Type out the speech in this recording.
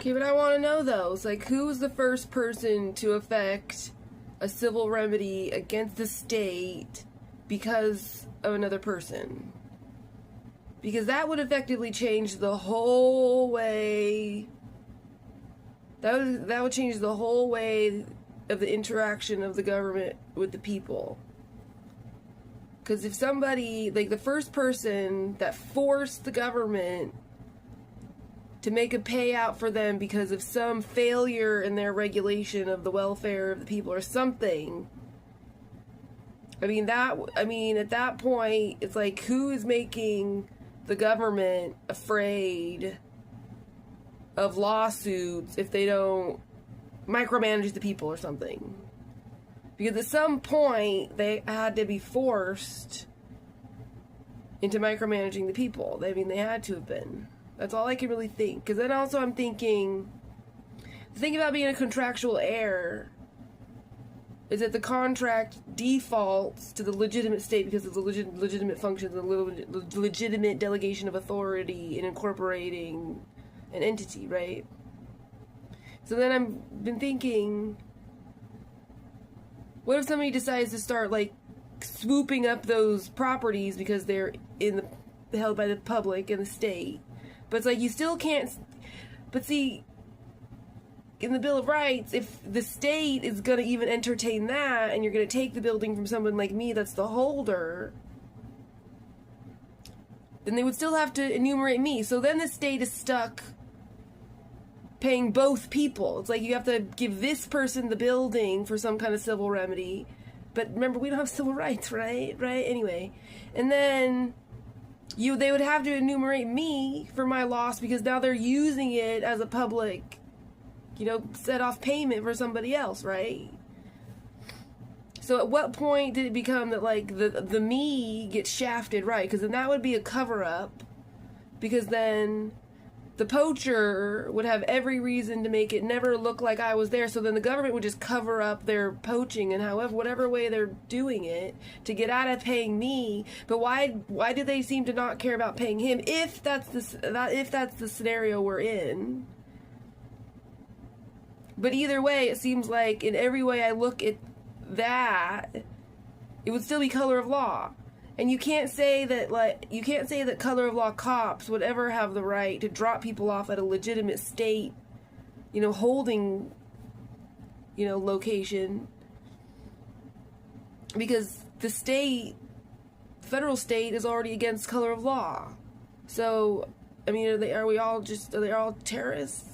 Okay, but I want to know those. Like, who was the first person to effect a civil remedy against the state because of another person? Because that would effectively change the whole way. That would change the whole way of the interaction of the government with the people. Because if somebody, like the first person that forced the government to make a payout for them because of some failure in their regulation of the welfare of the people or something. At that point, it's like, who is making the government afraid of lawsuits if they don't micromanage the people or something? Because at some point, they had to be forced into micromanaging the people. They had to have been. That's all I can really think. Because then also I'm thinking, the thing about being a contractual heir is that the contract defaults to the legitimate state because of the legitimate functions, the legitimate delegation of authority in incorporating an entity, right? So then I've been thinking, what if somebody decides to start, like, swooping up those properties because they're held by the public and the state? But it's like, you still can't... But see, in the Bill of Rights, if the state is going to even entertain that, and you're going to take the building from someone like me that's the holder, then they would still have to enumerate me. So then the state is stuck paying both people. It's like you have to give this person the building for some kind of civil remedy. But remember, we don't have civil rights, right? Right? Anyway. And then they would have to enumerate me for my loss because now they're using it as a public, set off payment for somebody else, right? So at what point did it become that, like, the me gets shafted, right? Because then that would be a cover-up, because then the poacher would have every reason to make it never look like I was there, so then the government would just cover up their poaching in whatever way they're doing it to get out of paying me. But why do they seem to not care about paying him if that's the scenario we're in? But either way, it seems like in every way I look at that, it would still be color of law. And you can't say that color of law cops would ever have the right to drop people off at a legitimate state, holding, location. Because the federal state is already against color of law. So, are they all terrorists?